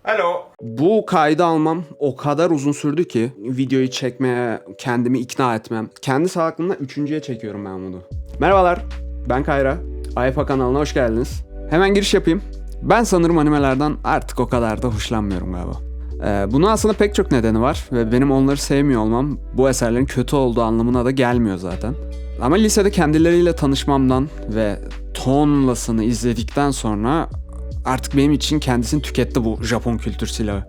Alo. Bu kaydı almam o kadar uzun sürdü ki videoyu çekmeye, kendimi ikna etmem. Kendi sağlığımda üçüncüye çekiyorum ben bunu. Merhabalar, ben Kayra. AYFA kanalına hoş geldiniz. Hemen giriş yapayım. Ben sanırım animelerden artık o kadar da hoşlanmıyorum galiba. Bunun aslında pek çok nedeni var ve benim onları sevmiyor olmam bu eserlerin kötü olduğu anlamına da gelmiyor zaten. Ama lisede kendileriyle tanışmamdan ve tonlasını izledikten sonra artık benim için kendisini tüketti bu Japon kültür silahı.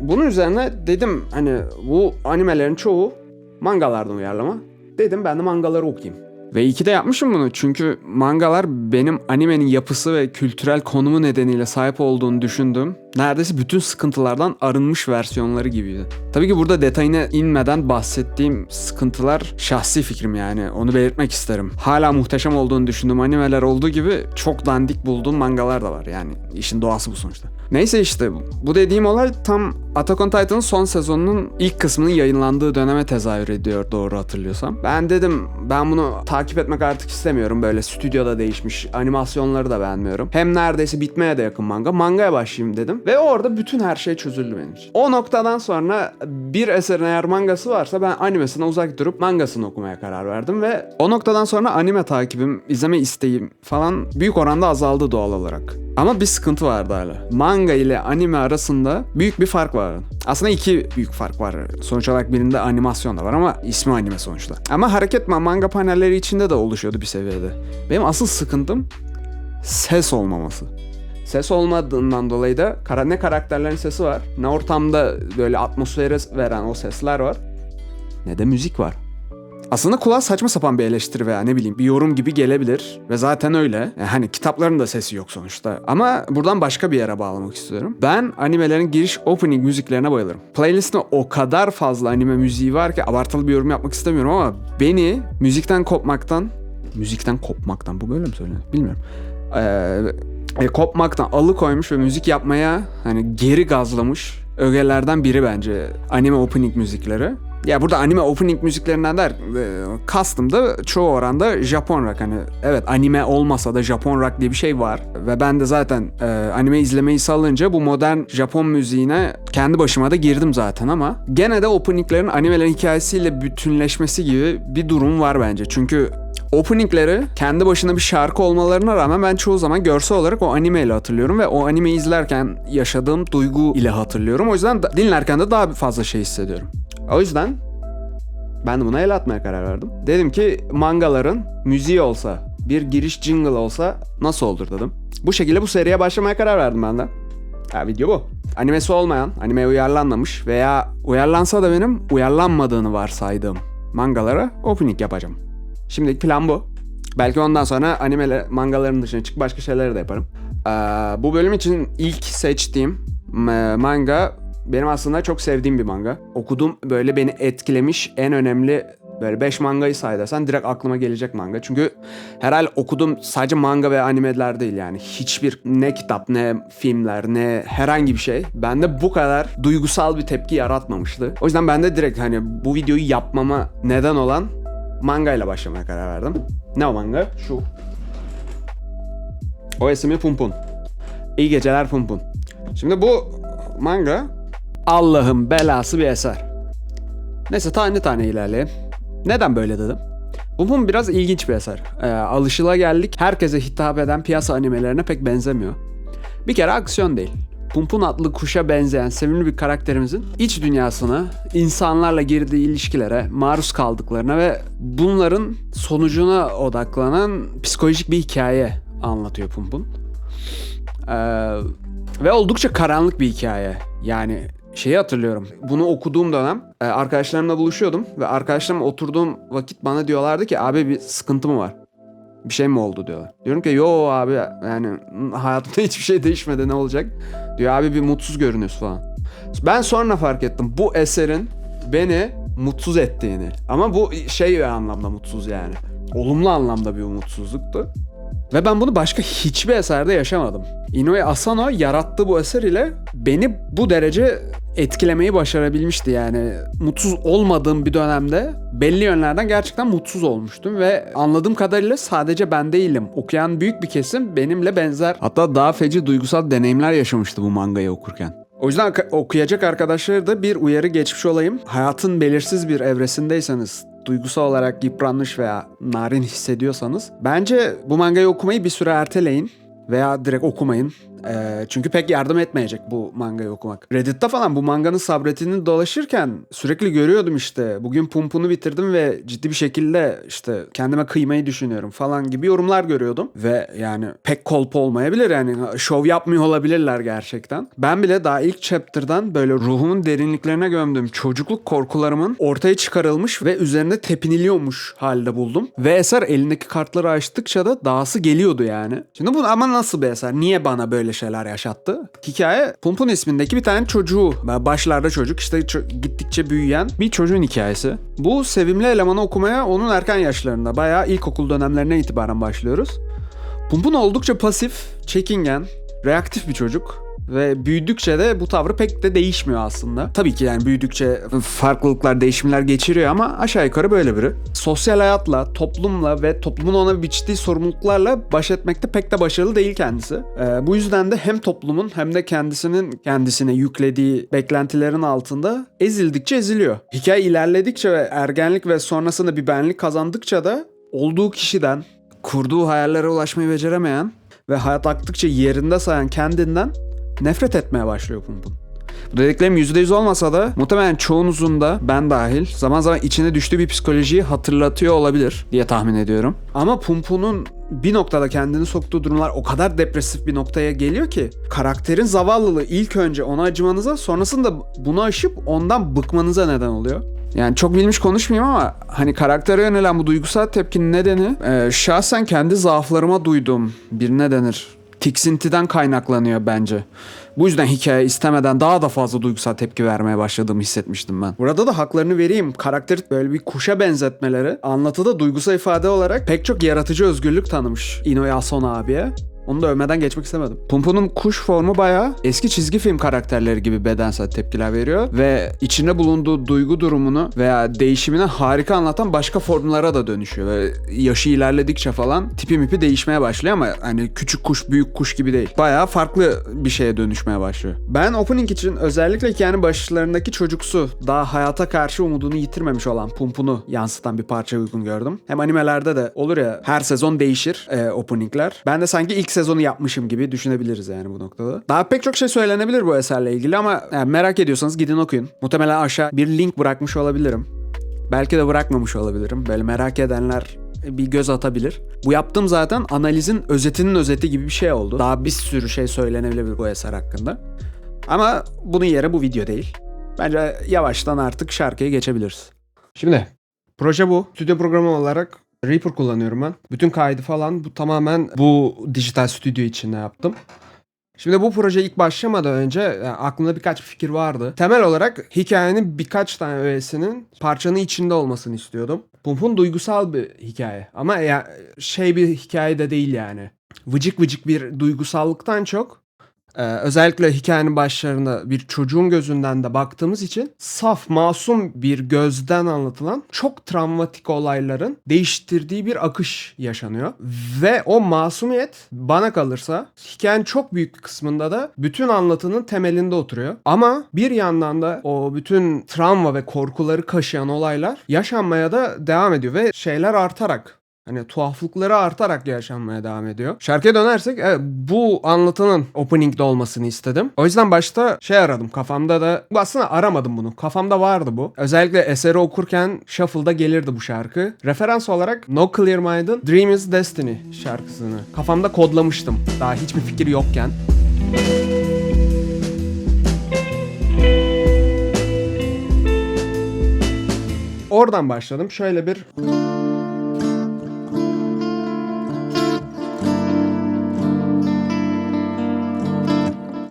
Bunun üzerine dedim hani bu animelerin çoğu mangalardan uyarlama. Dedim ben de mangaları okuyayım. Ve iyi ki de yapmışım bunu çünkü mangalar benim animenin yapısı ve kültürel konumu nedeniyle sahip olduğunu düşündüğüm neredeyse bütün sıkıntılardan arınmış versiyonları gibiydi. Tabii ki burada detayına inmeden bahsettiğim sıkıntılar şahsi fikrim, yani onu belirtmek isterim. Hala muhteşem olduğunu düşündüğüm animeler olduğu gibi çok dandik bulduğum mangalar da var, yani işin doğası bu sonuçta. Neyse işte bu dediğim olay tam Attack on Titan'ın son sezonunun ilk kısmının yayınlandığı döneme tezahür ediyor doğru hatırlıyorsam. Ben dedim ben bunu takip etmek artık istemiyorum, böyle stüdyoda değişmiş, animasyonları da beğenmiyorum. Hem neredeyse bitmeye de yakın manga. Mangaya başlayayım dedim ve orada bütün her şey çözüldü benim için. O noktadan sonra bir eserin eğer mangası varsa ben animesine uzak durup mangasını okumaya karar verdim ve o noktadan sonra anime takibim, izleme isteğim falan büyük oranda azaldı doğal olarak. Ama bir sıkıntı vardı hala. Manga ile anime arasında büyük bir fark var. Aslında iki büyük fark var. Sonuç olarak birinde animasyon da var ama ismi anime sonuçta. Ama hareket manga panelleri içinde de oluşuyordu bir seviyede. Benim asıl sıkıntım ses olmaması. Ses olmadığından dolayı da ne karakterlerin sesi var, ne ortamda böyle atmosfere veren o sesler var, ne de müzik var. Aslında kulağa saçma sapan bir eleştiri veya ne bileyim bir yorum gibi gelebilir ve zaten öyle. Hani kitapların da sesi yok sonuçta. Ama buradan başka bir yere bağlamak istiyorum. Ben animelerin giriş opening müziklerine bayılırım. Playlistimde o kadar fazla anime müziği var ki abartılı bir yorum yapmak istemiyorum ama beni müzikten kopmaktan bu böyle mi söyleniyor bilmiyorum. Kopmaktan alıkoymuş ve müzik yapmaya hani geri gazlamış ögelerden biri bence anime opening müzikleri. Ya burada anime opening müziklerinden kastım da çoğu oranda Japon rock. Hani evet, anime olmasa da Japon rock diye bir şey var. Ve ben de zaten anime izlemeyi salınca bu modern Japon müziğine kendi başıma da girdim zaten ama gene de openinglerin animelerin hikayesiyle bütünleşmesi gibi bir durum var bence. Çünkü openingleri kendi başına bir şarkı olmalarına rağmen ben çoğu zaman görsel olarak o animeyle hatırlıyorum ve o animeyi izlerken yaşadığım duygu ile hatırlıyorum. O yüzden dinlerken de daha fazla şey hissediyorum. O yüzden ben de buna el atmaya karar verdim. Dedim ki mangaların müziği olsa, bir giriş jingle olsa nasıl olur dedim. Bu şekilde bu seriye başlamaya karar verdim ben de. Video bu. Animesi olmayan, animeye uyarlanmamış veya uyarlansa da benim uyarlanmadığını varsaydığım mangalara opening yapacağım. Şimdilik plan bu. Belki ondan sonra mangaların dışına çık başka şeyleri de yaparım. Bu bölüm için ilk seçtiğim manga benim aslında çok sevdiğim bir manga. Okudum böyle beni etkilemiş en önemli böyle 5 mangayı say desen direkt aklıma gelecek manga. Çünkü herhalde okudum sadece manga ve animeler değil yani. Hiçbir ne kitap ne filmler ne herhangi bir şey bende bu kadar duygusal bir tepki yaratmamıştı. O yüzden ben de direkt hani bu videoyu yapmama neden olan manga ile başlamaya karar verdim. Ne o manga? Şu. O ismi Punpun. İyi geceler Punpun. Şimdi bu manga Allah'ın belası bir eser. Neyse tane tane ilerleyelim. Neden böyle dedim? Bu biraz ilginç bir eser. Alışılageldik herkese hitap eden piyasa animelerine pek benzemiyor. Bir kere aksiyon değil. Punpun adlı kuşa benzeyen sevimli bir karakterimizin iç dünyasına, insanlarla girdiği ilişkilere, maruz kaldıklarına ve bunların sonucuna odaklanan psikolojik bir hikaye anlatıyor Punpun. Ve oldukça karanlık bir hikaye. Yani şeyi hatırlıyorum. Bunu okuduğum dönem arkadaşlarımla buluşuyordum ve arkadaşlarımla oturduğum vakit bana diyorlardı ki abi bir sıkıntı mı var? Bir şey mi oldu diyorlar. Diyorum ki yo abi yani hayatımda hiçbir şey değişmedi, ne olacak? Diyor abi bir mutsuz görünüyorsun falan. Ben sonra fark ettim bu eserin beni mutsuz ettiğini. Ama bu şey bir anlamda mutsuz yani. Olumlu anlamda bir umutsuzluktu. Ve ben bunu başka hiçbir eserde yaşamadım. Inoue Asano yarattığı bu eser ile beni bu derece etkilemeyi başarabilmişti yani. Mutsuz olmadığım bir dönemde belli yönlerden gerçekten mutsuz olmuştum ve anladığım kadarıyla sadece ben değilim. Okuyan büyük bir kesim benimle benzer, hatta daha feci duygusal deneyimler yaşamıştı bu mangayı okurken. O yüzden okuyacak arkadaşlara da bir uyarı geçmiş olayım. Hayatın belirsiz bir evresindeyseniz, duygusal olarak yıpranmış veya narin hissediyorsanız bence bu mangayı okumayı bir süre erteleyin veya direkt okumayın. Çünkü pek yardım etmeyecek bu mangayı okumak. Reddit'te falan bu manganın sabretini dolaşırken sürekli görüyordum işte. Bugün Pump'unu bitirdim ve ciddi bir şekilde işte kendime kıymayı düşünüyorum falan gibi yorumlar görüyordum. Ve yani pek kolpa olmayabilir, yani şov yapmıyor olabilirler gerçekten. Ben bile daha ilk chapter'dan böyle ruhumun derinliklerine gömdüğüm çocukluk korkularımın ortaya çıkarılmış ve üzerine tepiniliyormuş halde buldum. Ve eser elindeki kartları açtıkça da dahası geliyordu yani. Şimdi bu ama nasıl bir eser? Niye bana böyle şeyler yaşattı? Hikaye Pumpun ismindeki bir tane çocuğu. Başlarda çocuk işte gittikçe büyüyen bir çocuğun hikayesi. Bu sevimli elemanı okumaya onun erken yaşlarında, bayağı ilkokul dönemlerine itibaren başlıyoruz. Pumpun oldukça pasif, çekingen, reaktif bir çocuk. Ve büyüdükçe de bu tavrı pek de değişmiyor aslında. Tabii ki yani büyüdükçe farklılıklar, değişimler geçiriyor ama aşağı yukarı böyle biri. Sosyal hayatla, toplumla ve toplumun ona biçtiği sorumluluklarla baş etmekte pek de başarılı değil kendisi. Bu yüzden de hem toplumun hem de kendisine yüklediği beklentilerin altında ezildikçe eziliyor. Hikaye ilerledikçe ve ergenlik ve sonrasında bir benlik kazandıkça da olduğu kişiden, kurduğu hayallere ulaşmayı beceremeyen ve hayat aktıkça yerinde sayan kendinden nefret etmeye başlıyor Pumpun. Bu dediklerim %100 olmasa da muhtemelen çoğunuzun da, ben dahil, zaman zaman içine düştüğü bir psikolojiyi hatırlatıyor olabilir diye tahmin ediyorum. Ama Pumpun'un bir noktada kendini soktuğu durumlar o kadar depresif bir noktaya geliyor ki karakterin zavallılığı ilk önce ona acımanıza, sonrasında bunu aşıp ondan bıkmanıza neden oluyor. Yani çok bilmiş konuşmayayım ama hani karaktere yönelen bu duygusal tepkinin nedeni şahsen kendi zaaflarıma duyduğum bir ne denir? Tiksintiden kaynaklanıyor bence. Bu yüzden hikaye istemeden daha da fazla duygusal tepki vermeye başladığımı hissetmiştim ben. Burada da haklarını vereyim. Karakteri böyle bir kuşa benzetmeleri anlatıda duygusal ifade olarak pek çok yaratıcı özgürlük tanımış Inoue Asano abiye. Onu da övmeden geçmek istemedim. Pumpun'un kuş formu bayağı eski çizgi film karakterleri gibi bedensel tepkiler veriyor ve içinde bulunduğu duygu durumunu veya değişimini harika anlatan başka formlara da dönüşüyor. Ve yaşı ilerledikçe falan tipi mipi değişmeye başlıyor ama hani küçük kuş büyük kuş gibi değil. Bayağı farklı bir şeye dönüşmeye başlıyor. Ben opening için özellikle hikayenin başlarındaki çocuksu, daha hayata karşı umudunu yitirmemiş olan Pumpun'u yansıtan bir parça uygun gördüm. Hem animelerde de olur ya, her sezon değişir openingler. Ben de sanki ilk sezonu yapmışım gibi düşünebiliriz yani bu noktada. Daha pek çok şey söylenebilir bu eserle ilgili ama yani merak ediyorsanız gidin okuyun. Muhtemelen aşağı bir link bırakmış olabilirim. Belki de bırakmamış olabilirim. Böyle merak edenler bir göz atabilir. Bu yaptığım zaten analizin özetinin özeti gibi bir şey oldu. Daha bir sürü şey söylenebilir bu eser hakkında. Ama bunun yeri bu video değil. Bence yavaştan artık şarkıya geçebiliriz. Şimdi proje bu. Stüdyo programı olarak Reaper kullanıyorum ben. Bütün kaydı falan bu tamamen bu dijital stüdyo içinde yaptım. Şimdi bu proje ilk başlamadan önce aklımda birkaç fikir vardı. Temel olarak hikayenin birkaç tane öğesinin parçanın içinde olmasını istiyordum. Pump'un duygusal bir hikaye ama bir hikaye de değil yani. Vıcık vıcık bir duygusallıktan çok özellikle hikayenin başlarında bir çocuğun gözünden de baktığımız için saf, masum bir gözden anlatılan çok travmatik olayların değiştirdiği bir akış yaşanıyor. Ve o masumiyet bana kalırsa hikayenin çok büyük bir kısmında da bütün anlatının temelinde oturuyor. Ama bir yandan da o bütün travma ve korkuları kaşıyan olaylar yaşanmaya da devam ediyor ve şeyler artarak, hani tuhaflıkları artarak yaşanmaya devam ediyor. Şarkıya dönersek bu anlatının opening'de olmasını istedim. O yüzden başta aradım kafamda da. Aslında aramadım bunu. Kafamda vardı bu. Özellikle eseri okurken shuffle'da gelirdi bu şarkı. Referans olarak No Clear Mind'ın Dream is Destiny şarkısını kafamda kodlamıştım. Daha hiçbir fikir yokken. Oradan başladım. Şöyle bir...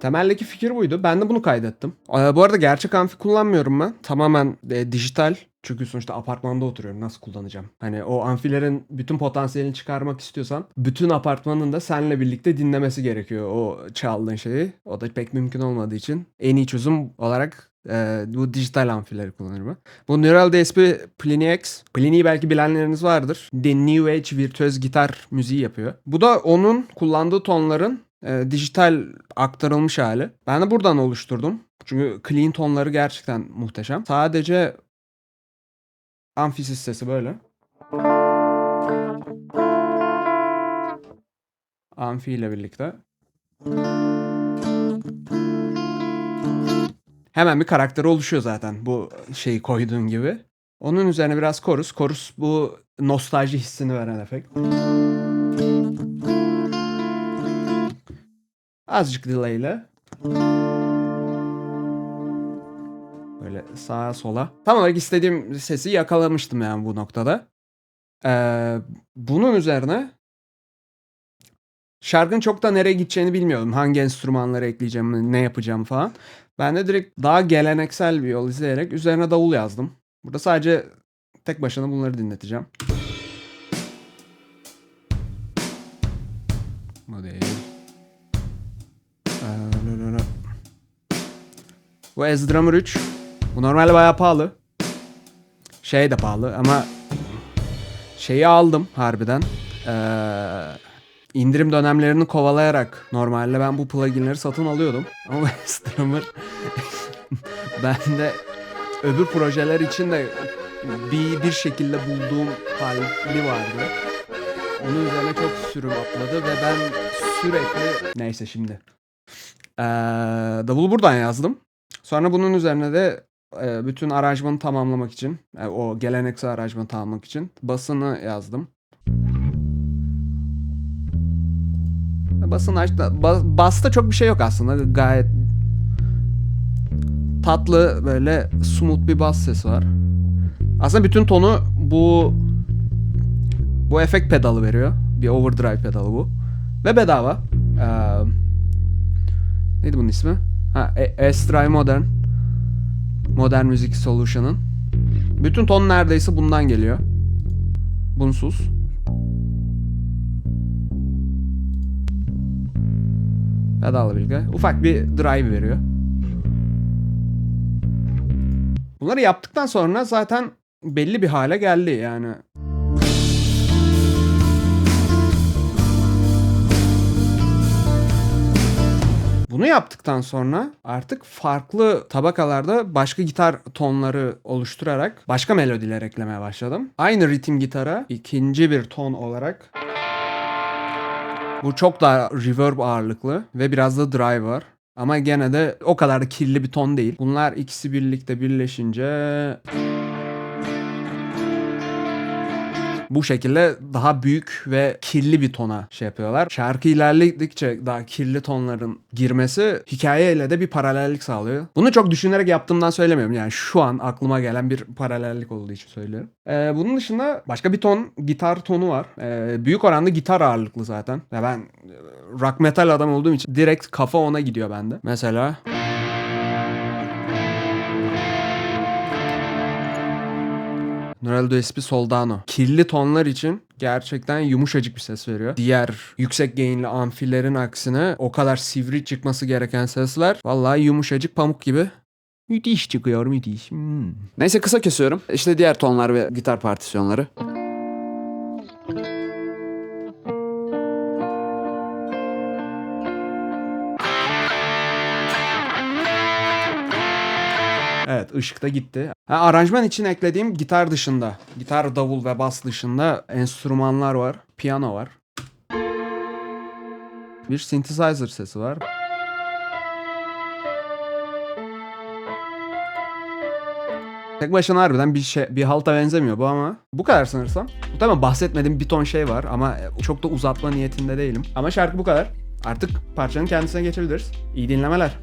Temeldeki fikir buydu. Ben de bunu kaydettim. Bu arada gerçek amfi kullanmıyorum ben. Tamamen dijital. Çünkü sonuçta apartmanda oturuyorum. Nasıl kullanacağım? Hani o amfilerin bütün potansiyelini çıkarmak istiyorsan bütün apartmanın da seninle birlikte dinlemesi gerekiyor o çaldığın şeyi. O da pek mümkün olmadığı için en iyi çözüm olarak bu dijital amfileri kullanıyorum ben. Bu Neural DSP Plini X. Plini'yi belki bilenleriniz vardır. The New Age virtüöz gitar müziği yapıyor. Bu da onun kullandığı tonların Dijital aktarılmış hali. Ben de buradan oluşturdum. Çünkü clean tonları gerçekten muhteşem. Sadece amfi sesi böyle. Amfi ile birlikte. Hemen bir karakteri oluşuyor zaten bu şeyi koyduğun gibi. Onun üzerine biraz chorus. Chorus bu nostalji hissini veren efekt. Azıcık delay ile. Böyle sağa sola. Tam olarak istediğim sesi yakalamıştım yani bu noktada. Bunun üzerine şarkının çok da nereye gideceğini bilmiyordum. Hangi enstrümanları ekleyeceğim, ne yapacağım falan. Ben de direkt daha geleneksel bir yol izleyerek üzerine davul yazdım. Burada sadece tek başına bunları dinleteceğim. Bu değil. Bu S-Drummer 3. Bu normalde bayağı pahalı. Şey de pahalı ama şeyi aldım harbiden. İndirim dönemlerini kovalayarak normalde ben bu pluginleri satın alıyordum. Ama S-Drummer ben de öbür projeler için de bir şekilde bulduğum hali vardı. Onun üzerine çok sürüm atladı ve ben sürekli... Neyse şimdi. Davulu buradan yazdım. Sonra bunun üzerine de bütün aranjmanı tamamlamak için, o geleneksel aranjmanı tamamlamak için basını yazdım. Basın açtı. Basta çok bir şey yok aslında. Gayet tatlı böyle smooth bir bas sesi var. Aslında bütün tonu bu efekt pedalı veriyor. Bir overdrive pedalı bu. Ve bedava. Neydi bunun ismi? S-Drive Modern Music Solution'ın. Bütün ton neredeyse bundan geliyor. Bunsuz. Pedalla birlikte. Ufak bir drive veriyor. Bunları yaptıktan sonra zaten belli bir hale geldi yani. Bunu yaptıktan sonra artık farklı tabakalarda başka gitar tonları oluşturarak başka melodiler eklemeye başladım. Aynı ritim gitara ikinci bir ton olarak. Bu çok daha reverb ağırlıklı ve biraz da drive var. Ama gene de o kadar da kirli bir ton değil. Bunlar ikisi birlikte birleşince bu şekilde daha büyük ve kirli bir tona şey yapıyorlar. Şarkı ilerledikçe daha kirli tonların girmesi hikayeyle de bir paralellik sağlıyor. Bunu çok düşünerek yaptığımdan söylemiyorum. Yani şu an aklıma gelen bir paralellik olduğu için söylüyorum. Bunun dışında başka bir ton, gitar tonu var. Büyük oranda gitar ağırlıklı zaten. Ve ben rock metal adam olduğum için direkt kafa ona gidiyor bende. Mesela... Noreldo SP Soldano. Kirli tonlar için gerçekten yumuşacık bir ses veriyor. Diğer yüksek gainli amfilerin aksine o kadar sivri çıkması gereken sesler vallahi yumuşacık pamuk gibi. Müthiş çıkıyor, müthiş. Neyse kısa kesiyorum. İşte diğer tonlar ve gitar partisyonları. Evet, ışık da gitti. Aranjman için eklediğim gitar dışında, gitar, davul ve bas dışında enstrümanlar var. Piyano var. Bir synthesizer sesi var. Tek başına harbiden bir halta benzemiyor bu ama bu kadar sanırsam. Bu tamam, bahsetmediğim bir ton şey var ama çok da uzatma niyetinde değilim. Ama şarkı bu kadar. Artık parçanın kendisine geçebiliriz. İyi dinlemeler.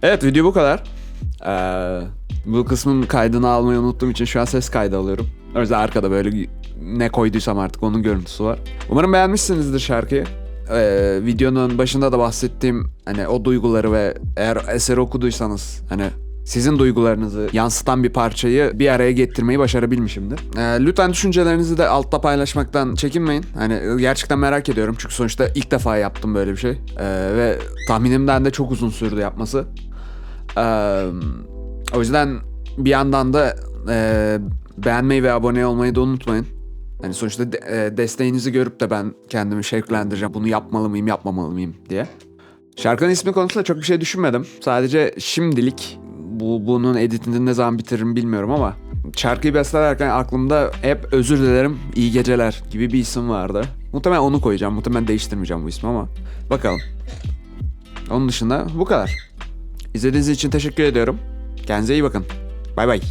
Evet, video bu kadar. Bu kısmın kaydını almayı unuttuğum için şu an ses kaydı alıyorum. O yüzden arkada böyle ne koyduysam artık onun görüntüsü var. Umarım beğenmişsinizdir şarkıyı. Videonun başında da bahsettiğim hani o duyguları ve eğer eseri okuduysanız hani sizin duygularınızı yansıtan bir parçayı bir araya getirmeyi başarabilmişimdir. Lütfen düşüncelerinizi de altta paylaşmaktan çekinmeyin. Hani gerçekten merak ediyorum çünkü sonuçta ilk defa yaptım böyle bir şey. Ve tahminimden de çok uzun sürdü yapması. O yüzden bir yandan da beğenmeyi ve abone olmayı da unutmayın. Hani sonuçta desteğinizi görüp de ben kendimi şevklendireceğim. Bunu yapmalı mıyım, yapmamalı mıyım diye. Şarkının ismi konusunda çok bir şey düşünmedim. Sadece şimdilik bunun editini ne zaman bitiririm bilmiyorum ama şarkıyı bestelerken aklımda hep özür dilerim, iyi geceler gibi bir isim vardı. Muhtemelen onu koyacağım. Muhtemelen değiştirmeyeceğim bu ismi ama bakalım. Onun dışında bu kadar. İzlediğiniz için teşekkür ediyorum. Kendinize iyi bakın. Bay bay.